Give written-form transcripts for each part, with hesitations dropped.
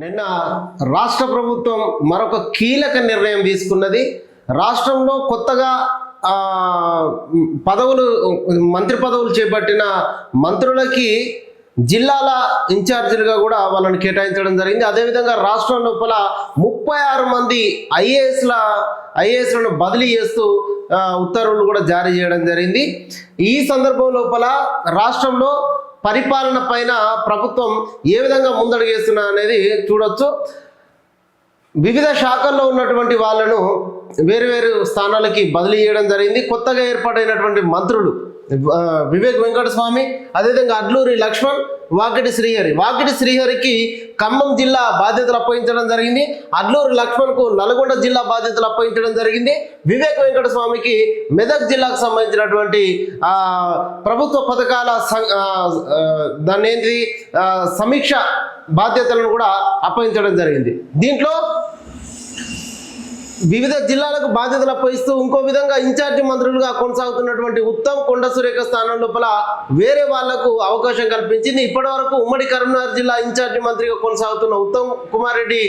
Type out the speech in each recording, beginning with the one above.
నిన్న రాష్ట్ర ప్రభుత్వం మరొక కీలక నిర్ణయం తీసుకున్నది. రాష్ట్రంలో కొత్తగా మంత్రి పదవులు చేపట్టిన మంత్రులకి జిల్లాల ఇన్ఛార్జీలుగా కూడా వాళ్ళని కేటాయించడం జరిగింది. అదేవిధంగా రాష్ట్రం లోపల 36 మంది ఐఏఎస్లను బదిలీ చేస్తూ ఉత్తర్వులు కూడా జారీ చేయడం జరిగింది. ఈ సందర్భం లోపల రాష్ట్రంలో పరిపాలన పైన ప్రభుత్వం ఏ విధంగా ముందడుగేస్తున్నా అనేది చూడొచ్చు. వివిధ శాఖల్లో ఉన్నటువంటి వాళ్ళను వేరు స్థానాలకి బదిలీ చేయడం జరిగింది. కొత్తగా ఏర్పాటైనటువంటి మంత్రులు వివేక్ వెంకటస్వామి, అదేవిధంగా అడ్లూరి లక్ష్మణ్, వాకిటి శ్రీహరికి ఖమ్మం జిల్లా బాధ్యతలు అప్పగించడం జరిగింది. అడ్లూరి లక్ష్మణ్కు నల్గొండ జిల్లా బాధ్యతలు అప్పగించడం జరిగింది. వివేక్ వెంకటస్వామికి మెదక్ జిల్లాకు సంబంధించినటువంటి ప్రభుత్వ పథకాల సమీక్ష బాధ్యతలను కూడా అప్పగించడం జరిగింది. దీంట్లో వివిధ జిల్లాలకు బాధ్యతలు అప్పగిస్తూ ఇంకో విధంగా ఇన్ఛార్జి మంత్రులుగా కొనసాగుతున్నటువంటి ఉత్తమ్ కొండ సురేఖ స్థానం లోపల వేరే వాళ్లకు అవకాశం కల్పించింది. ఇప్పటి వరకు ఉమ్మడి కరీంనగర్ జిల్లా ఇన్ఛార్జి మంత్రిగా కొనసాగుతున్న ఉత్తమ్ కుమార్ రెడ్డి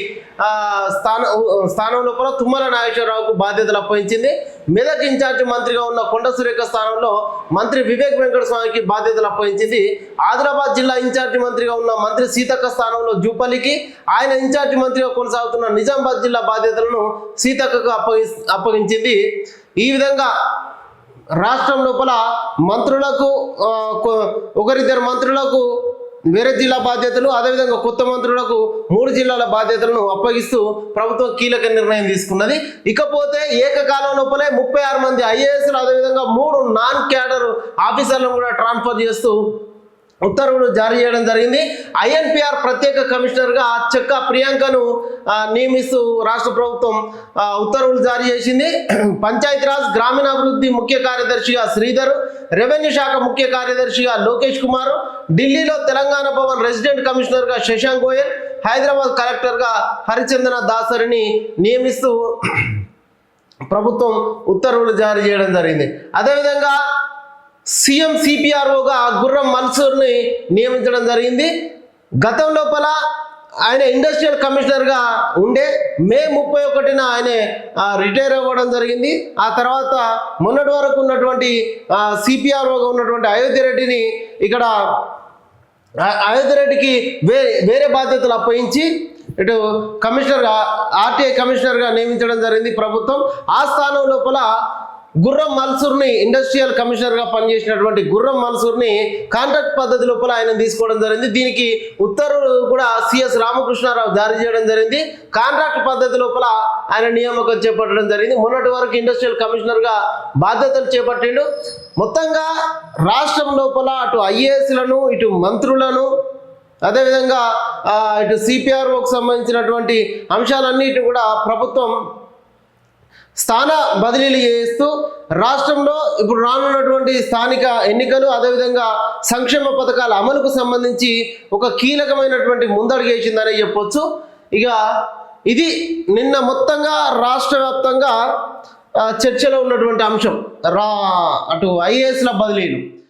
స్థానం లోపల తుమ్మల నాగేశ్వరరావుకు బాధ్యతలు అప్పగించింది. మెదక్ ఇన్ఛార్జి మంత్రిగా ఉన్న కొండ సురేఖ స్థానంలో మంత్రి వివేక్ వెంకటస్వామికి బాధ్యతలు అప్పగించింది. ఆదిలాబాద్ జిల్లా ఇన్ఛార్జి మంత్రిగా ఉన్న మంత్రి సీతక్క స్థానంలో జూపల్లికి, ఆయన ఇన్ఛార్జి మంత్రిగా కొనసాగుతున్న నిజామాబాద్ జిల్లా బాధ్యతలను సీతక్కకు అప్పగించింది. ఈ విధంగా రాష్ట్రం లోపల మంత్రులకు ఒకరిద్దరు మంత్రులకు వేరే జిల్లా బాధ్యతలు, అదేవిధంగా కొత్త మంత్రులకు 3 జిల్లాల బాధ్యతలను అప్పగిస్తూ ప్రభుత్వం కీలక నిర్ణయం తీసుకున్నది. ఇకపోతే ఏకకాలం లోపలే 36 మంది ఐఏఎస్లు, అదేవిధంగా 3 నాన్ క్యాడర్ ఆఫీసర్లను కూడా ట్రాన్స్ఫర్ చేస్తూ ఉత్తర్వులు జారీ చేయడం జరిగింది. ఐఎన్పిఆర్ ప్రత్యేక కమిషనర్గా చెక్క ప్రియాంకను నియమిస్తూ రాష్ట్ర ప్రభుత్వం ఉత్తర్వులు జారీ చేసింది. పంచాయతీరాజ్ గ్రామీణాభివృద్ధి ముఖ్య కార్యదర్శిగా శ్రీధర్, రెవెన్యూ శాఖ ముఖ్య కార్యదర్శిగా లోకేష్ కుమార్, ఢిల్లీలో తెలంగాణ భవన్ రెసిడెంట్ కమిషనర్గా శశాంక్ గోయల్, హైదరాబాద్ కలెక్టర్గా హరిచందన దాసరిని నియమిస్తూ ప్రభుత్వం ఉత్తర్వులు జారీ చేయడం జరిగింది. అదేవిధంగా సీఎం సిపిఆర్ఓగా గుర్రం మన్సూర్ని నియమించడం జరిగింది. గతం లోపల ఆయన ఇండస్ట్రియల్ కమిషనర్గా ఉండే మే 31న ఆయన రిటైర్ అవ్వడం జరిగింది. ఆ తర్వాత మొన్నటి వరకు ఉన్నటువంటి సిపిఆర్ఓగా ఉన్నటువంటి అయోధ్యరెడ్డిని అయోధ్యరెడ్డికి వేరే బాధ్యతలు అప్పగించి ఇటు కమిషనర్గా ఆర్టీఐ కమిషనర్గా నియమించడం జరిగింది ప్రభుత్వం. ఆ స్థానం లోపల గుర్రం మన్సూర్ని ఇండస్ట్రియల్ కమిషనర్గా పనిచేసినటువంటి గుర్రం మన్సూర్ని కాంట్రాక్ట్ పద్ధతి లోపల ఆయన తీసుకోవడం జరిగింది. దీనికి ఉత్తర్వులు కూడా సిఎస్ రామకృష్ణారావు జారీ చేయడం జరిగింది. కాంట్రాక్ట్ పద్ధతి లోపల ఆయన నియామకం చేపట్టడం జరిగింది. మొన్నటి వరకు ఇండస్ట్రియల్ కమిషనర్గా బాధ్యతలు చేపట్టిండు. మొత్తంగా రాష్ట్రం లోపల అటు ఐఏఎస్లను, ఇటు మంత్రులను, అదేవిధంగా ఇటు సిపిఆర్ఓకి సంబంధించినటువంటి అంశాలన్నిటి కూడా ప్రభుత్వం స్థాన బదిలీలు చేస్తూ రాష్ట్రంలో ఇప్పుడు రానున్నటువంటి స్థానిక ఎన్నికలు, అదేవిధంగా సంక్షేమ పథకాల అమలుకు సంబంధించి ఒక కీలకమైనటువంటి ముందడుగు వేసిందనే చెప్పొచ్చు. ఇక ఇది నిన్న మొత్తంగా రాష్ట్ర వ్యాప్తంగా చర్చలో ఉన్నటువంటి అంశం అటు ఐఏఎస్ల బదిలీలు.